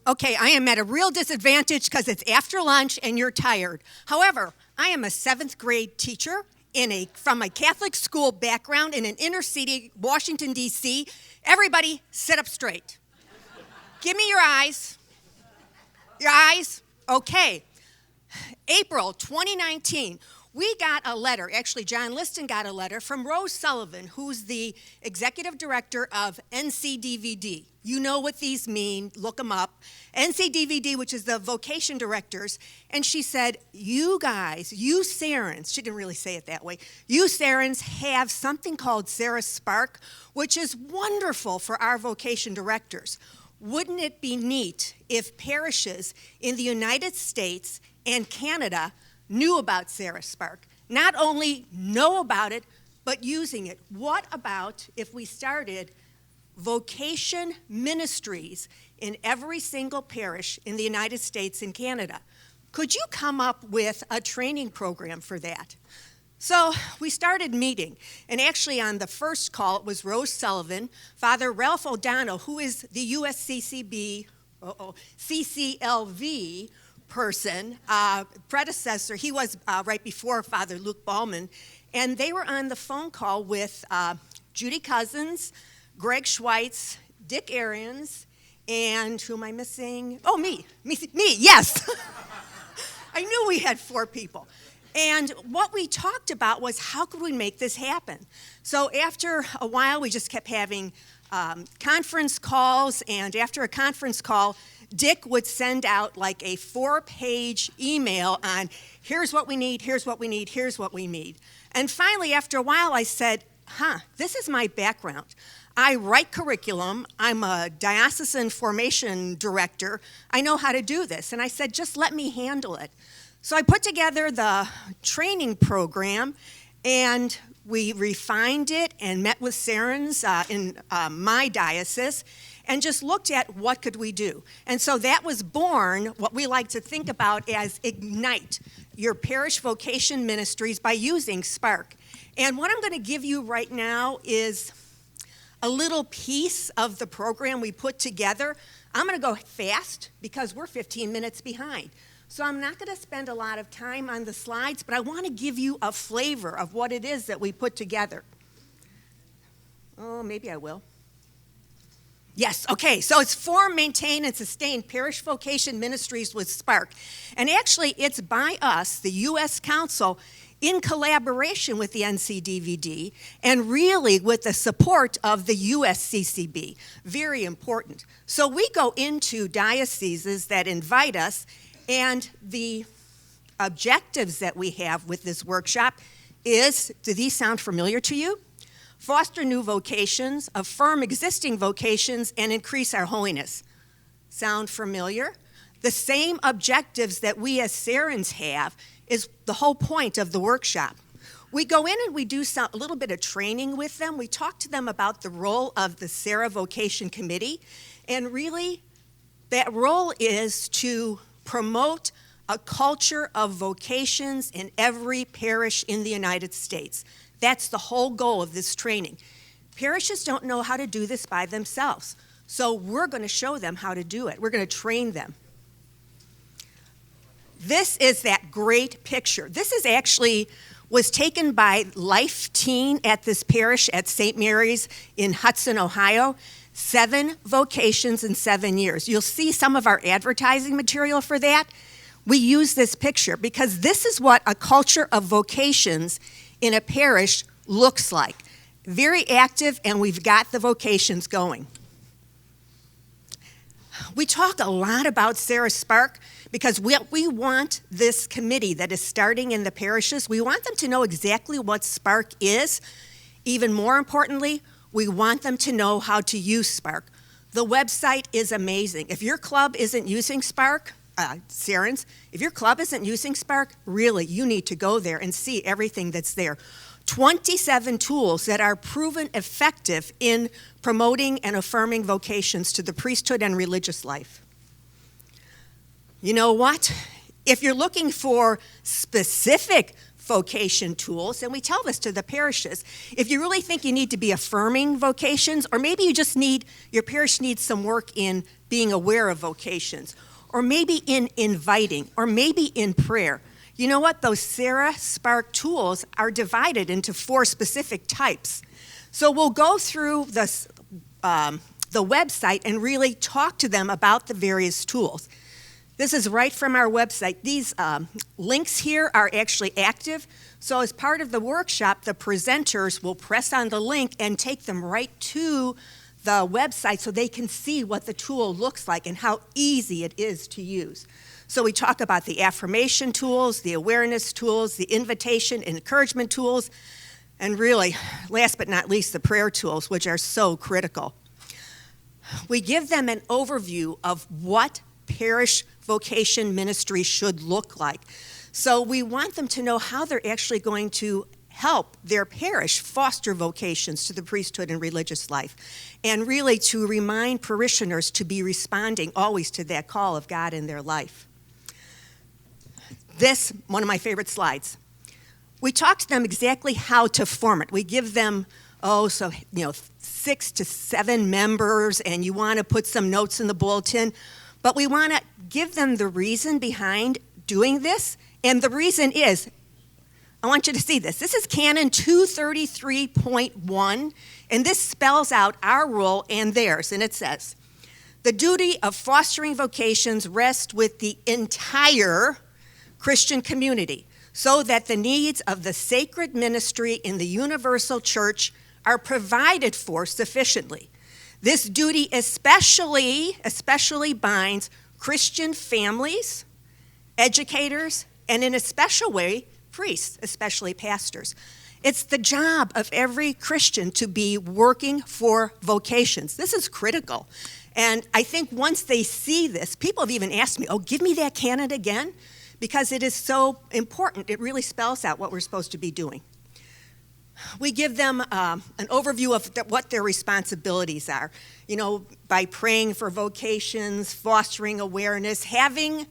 Okay, I am at a real disadvantage because it's after lunch and you're tired. However, I am a 7th grade teacher from a Catholic school background in an inner city, Washington, D.C. Everybody, sit up straight. Give me your eyes. Your eyes? Okay. April 2019, we got a letter, actually John Liston got a letter from Rose Sullivan, who's the executive director of NCDVD. You know what these mean, look them up. NCDVD, which is the vocation directors, and she said, you guys, you Serrans, she didn't really say it that way, you Serrans have something called Serra Spark, which is wonderful for our vocation directors. Wouldn't it be neat if parishes in the United States and Canada knew about Serra Spark? Not only know about it, but using it. What about if we started vocation ministries in every single parish in the United States and Canada? Could you come up with a training program for that? So we started meeting, and actually on the first call, it was Rose Sullivan, Father Ralph O'Donnell, who is the CCLV person, predecessor. He was right before Father Luke Ballman, and they were on the phone call with Judy Cousins, Greg Schweitz, Dick Arians, and who am I missing? Oh, me, yes. I knew we had 4 people. And what we talked about was how could we make this happen? So after a while, we just kept having conference calls, and after a conference call, Dick would send out like a 4-page email on here's what we need, here's what we need, here's what we need. And finally, after a while, I said, this is my background. I write curriculum. I'm a diocesan formation director. I know how to do this. And I said, just let me handle it. So I put together the training program, and we refined it and met with Serrans in my diocese and just looked at what could we do. And so that was born what we like to think about as Ignite, your parish vocation ministries by using Spark. And what I'm going to give you right now is a little piece of the program we put together. I'm going to go fast because we're 15 minutes behind. So I'm not going to spend a lot of time on the slides, but I want to give you a flavor of what it is that we put together. Oh, maybe I will. Yes, okay, so it's form, maintain, and sustain parish vocation ministries with Spark. And actually, it's by us, the U.S. Council, in collaboration with the NCDVD, and really with the support of the USCCB. Very important. So we go into dioceses that invite us, and the objectives that we have with this workshop is, do these sound familiar to you? Foster new vocations, affirm existing vocations, and increase our holiness. Sound familiar? The same objectives that we as Serrans have is the whole point of the workshop. We go in and we do a little bit of training with them. We talk to them about the role of the Serra Vocation Committee, and really that role is to promote a culture of vocations in every parish in the United States. That's the whole goal of this training. Parishes don't know how to do this by themselves, so we're going to show them how to do it. We're going to train them. This is that great picture. This is actually was taken by Life Teen at this parish at St. Mary's in Hudson, Ohio. 7 vocations in 7 years. You'll see some of our advertising material for that. We use this picture because this is what a culture of vocations in a parish looks like. Very active, and we've got the vocations going. We talk a lot about Serra Spark because we want this committee that is starting in the parishes, we want them to know exactly what Spark is. Even more importantly, we want them to know how to use Spark. The website is amazing. If your club isn't using Spark, Serrans, if your club isn't using Spark, really, you need to go there and see everything that's there. 27 tools that are proven effective in promoting and affirming vocations to the priesthood and religious life. You know what? If you're looking for specific vocation tools, and we tell this to the parishes, if you really think you need to be affirming vocations, or maybe you just need, your parish needs some work in being aware of vocations, or maybe in inviting, or maybe in prayer. You know what? Those Serra Spark tools are divided into 4 specific types. So we'll go through this, the website and really talk to them about the various tools. This is right from our website. These links here are actually active. So as part of the workshop, the presenters will press on the link and take them right to the website so they can see what the tool looks like and how easy it is to use. So we talk about the affirmation tools, the awareness tools, the invitation and encouragement tools, and really, last but not least, the prayer tools, which are so critical. We give them an overview of what parish vocation ministry should look like. So we want them to know how they're actually going to help their parish foster vocations to the priesthood and religious life, and really to remind parishioners to be responding always to that call of God in their life. This, one of my favorite slides. We talk to them exactly how to form it. We give them, 6 to 7 members, and you want to put some notes in the bulletin, but we want to give them the reason behind doing this, and the reason is, I want you to see this. This is Canon 233.1, and this spells out our role and theirs, and it says, the duty of fostering vocations rests with the entire Christian community so that the needs of the sacred ministry in the universal church are provided for sufficiently. This duty especially binds Christian families, educators, and in a special way, priests, especially pastors. It's the job of every Christian to be working for vocations. This is critical. And I think once they see this, people have even asked me, give me that canon again, because it is so important. It really spells out what we're supposed to be doing. We give them an overview of what their responsibilities are, by praying for vocations, fostering awareness, having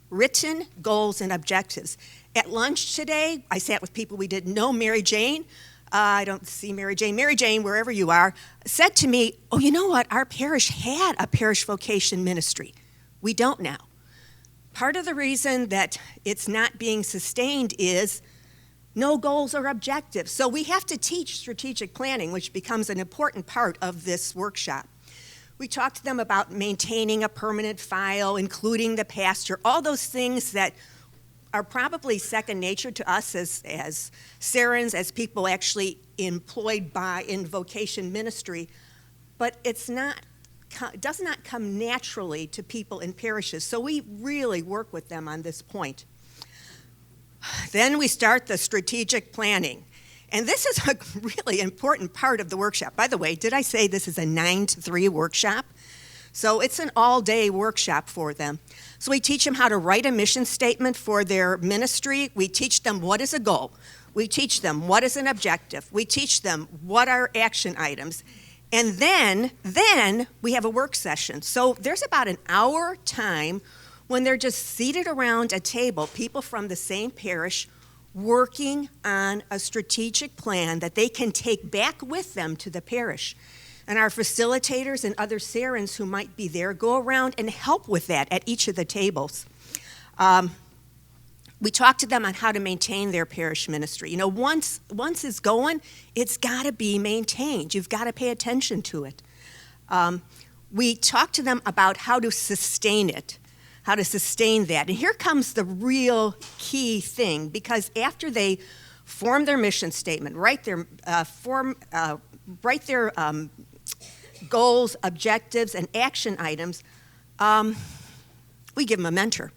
written goals and objectives. At lunch today, I sat with people we didn't know. Mary Jane, I don't see Mary Jane. Mary Jane, wherever you are, said to me, you know what? Our parish had a parish vocation ministry. We don't now. Part of the reason that it's not being sustained is no goals or objectives. So we have to teach strategic planning, which becomes an important part of this workshop. We talked to them about maintaining a permanent file, including the pastor, all those things that are probably second nature to us as Serrans, as people actually employed in vocation ministry, but it does not come naturally to people in parishes. So we really work with them on this point. Then we start the strategic planning. And this is a really important part of the workshop. By the way, did I say this is a 9 to 3 workshop? So it's an all-day workshop for them. So we teach them how to write a mission statement for their ministry. We teach them what is a goal. We teach them what is an objective. We teach them what are action items. And then we have a work session. So there's about an hour time when they're just seated around a table, people from the same parish, working on a strategic plan that they can take back with them to the parish. And our facilitators and other Serrans who might be there go around and help with that at each of the tables. We talk to them on how to maintain their parish ministry. Once it's going, it's got to be maintained. You've got to pay attention to it. We talk to them about how to sustain it, how to sustain that. And here comes the real key thing, because after they form their mission statement, write their goals, objectives, and action items, we give them a mentor.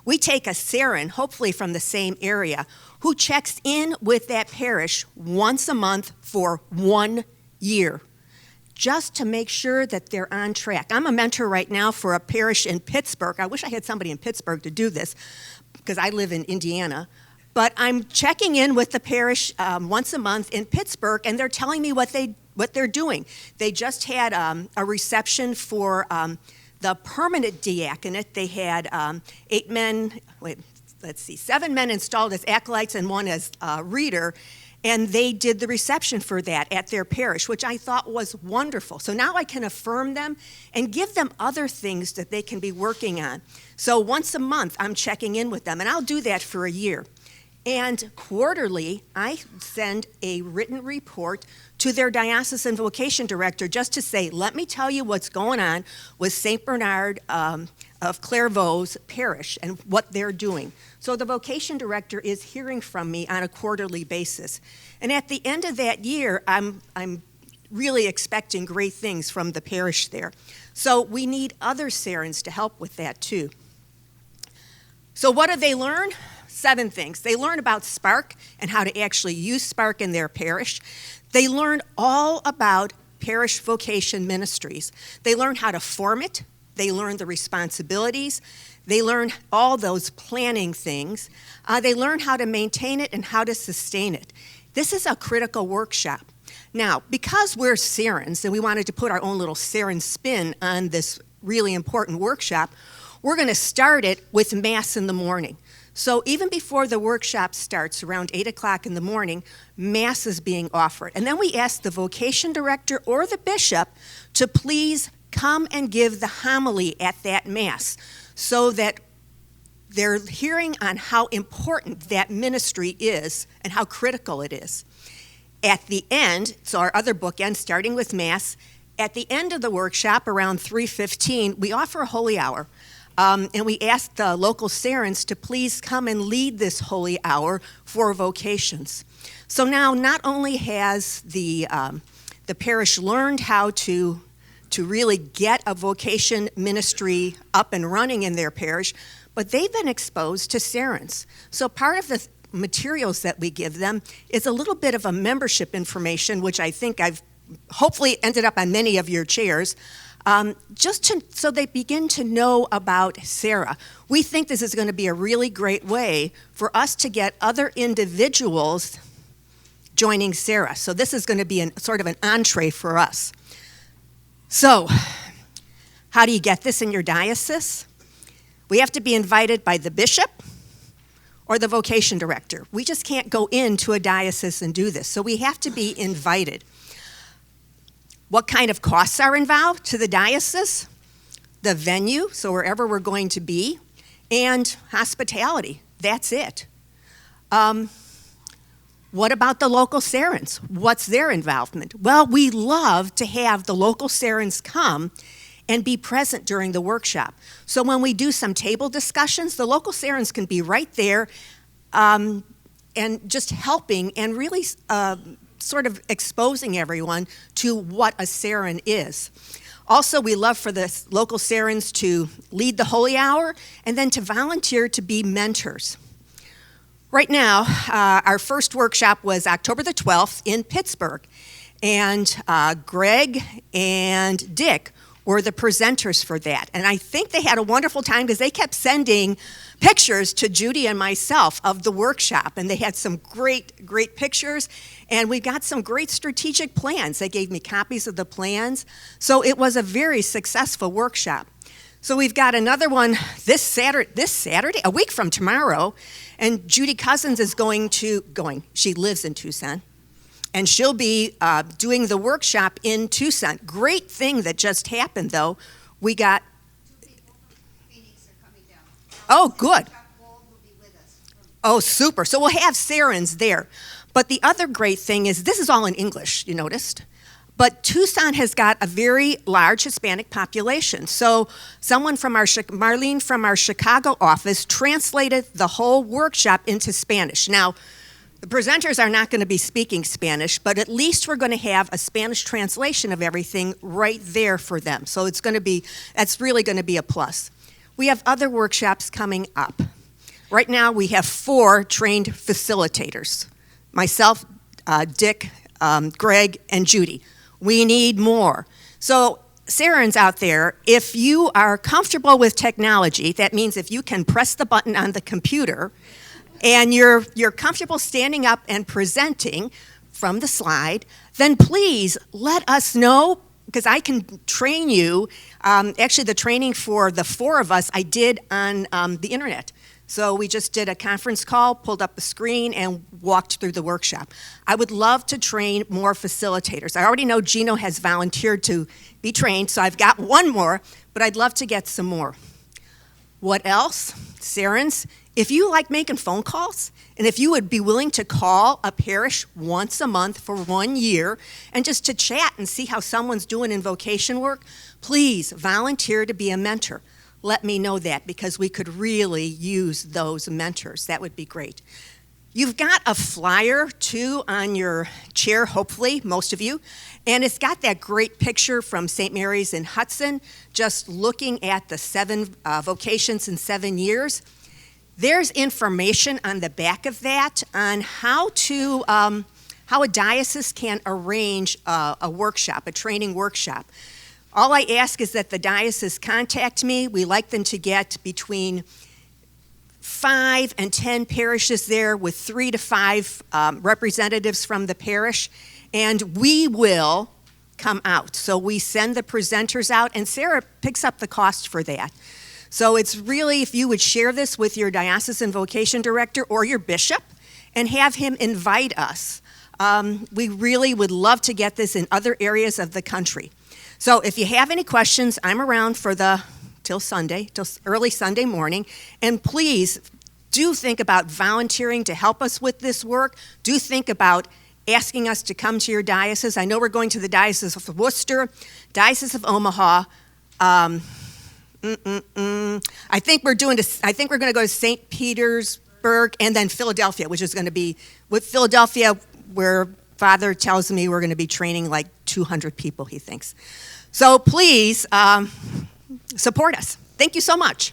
We take a Serran, hopefully from the same area, who checks in with that parish once a month for 1 year, just to make sure that they're on track. I'm a mentor right now for a parish in Pittsburgh. I wish I had somebody in Pittsburgh to do this, because I live in Indiana. But I'm checking in with the parish once a month in Pittsburgh, and they're telling me what they're doing. They just had a reception for the permanent diaconate. They had 7 men installed as acolytes and 1 as reader. And they did the reception for that at their parish, which I thought was wonderful. So now I can affirm them and give them other things that they can be working on. So once a month, I'm checking in with them, and I'll do that for a year. And quarterly, I send a written report to their diocesan vocation director just to say, let me tell you what's going on with St. Bernard of Clairvaux's parish and what they're doing. So the vocation director is hearing from me on a quarterly basis. And at the end of that year, I'm really expecting great things from the parish there. So we need other Serrans to help with that too. So what do they learn? 7 things. They learn about Spark and how to actually use Spark in their parish. They learn all about parish vocation ministries. They learn how to form it. They learn the responsibilities. They learn all those planning things. They learn how to maintain it and how to sustain it. This is a critical workshop. Now, because we're Serrans and we wanted to put our own little Serran spin on this really important workshop, we're going to start it with Mass in the morning. So even before the workshop starts, around 8 o'clock in the morning, Mass is being offered. And then we ask the vocation director or the bishop to please come and give the homily at that Mass so that they're hearing on how important that ministry is and how critical it is. At the end, so our other bookend, starting with Mass, at the end of the workshop, around 3:15, we offer a holy hour. And we ask the local Serrans to please come and lead this holy hour for vocations. So now not only has the parish learned how to really get a vocation ministry up and running in their parish, but they've been exposed to Serrans. So part of the materials that we give them is a little bit of a membership information, which I think I've hopefully ended up on many of your chairs, so they begin to know about Serra. We think this is going to be a really great way for us to get other individuals joining Serra. So this is going to be sort of an entree for us. So how do you get this in your diocese? We have to be invited by the bishop or the vocation director. We just can't go into a diocese and do this. So we have to be invited. What kind of costs are involved to the diocese? The venue, so wherever we're going to be, and hospitality. That's it. What about the local Serrans? What's their involvement? Well, we love to have the local Serrans come and be present during the workshop. So when we do some table discussions, the local Serrans can be right there and just helping and really sort of exposing everyone to what a Serran is. Also, we love for the local Serrans to lead the holy hour and then to volunteer to be mentors. Right now, our first workshop was October the 12th in Pittsburgh, and Greg and Dick were the presenters for that. And I think they had a wonderful time because they kept sending pictures to Judy and myself of the workshop, and they had some great, great pictures, and we got some great strategic plans. They gave me copies of the plans, so it was a very successful workshop. So we've got another one this Saturday, a week from tomorrow, and Judy Cousins is she lives in Tucson, and she'll be doing the workshop in Tucson. Great thing that just happened, though. We got... Phoenix are coming down. Oh, good. Will be with us. Oh, super. So we'll have Serrans there. But the other great thing is, this is all in English, you noticed. But Tucson has got a very large Hispanic population. So someone from Marlene from our Chicago office translated the whole workshop into Spanish. Now, the presenters are not going to be speaking Spanish, but at least we're going to have a Spanish translation of everything right there for them. So that's really going to be a plus. We have other workshops coming up. Right now, we have 4 trained facilitators. Myself, Dick, Greg, and Judy. We need more. So Serrans out there, if you are comfortable with technology, that means if you can press the button on the computer and you're comfortable standing up and presenting from the slide, then please let us know, because I can train you. Actually, the training for the 4 of us I did on the internet. So we just did a conference call, pulled up a screen, and walked through the workshop. I would love to train more facilitators. I already know Gino has volunteered to be trained, so I've got one more, but I'd love to get some more. What else? Serrans, if you like making phone calls, and if you would be willing to call a parish once a month for 1 year and just to chat and see how someone's doing in vocation work, please volunteer to be a mentor. Let me know that, because we could really use those mentors. That would be great. You've got a flyer, too, on your chair, hopefully, most of you, and it's got that great picture from St. Mary's in Hudson, just looking at the 7 vocations in 7 years. There's information on the back of that on how a diocese can arrange a workshop, a training workshop. All I ask is that the diocese contact me. We like them to get between 5 and 10 parishes there with 3 to 5 representatives from the parish, and we will come out. So we send the presenters out, and Serra picks up the cost for that. So it's really, if you would share this with your diocesan vocation director or your bishop and have him invite us. We really would love to get this in other areas of the country. So if you have any questions, I'm around till early Sunday morning. And please do think about volunteering to help us with this work. Do think about asking us to come to your diocese. I know we're going to the Diocese of Worcester, Diocese of Omaha. I think we're going to go to St. Petersburg and then Philadelphia, which is going to be with Philadelphia, where Father tells me we're going to be training like 200 people, he thinks. So please support us. Thank you so much.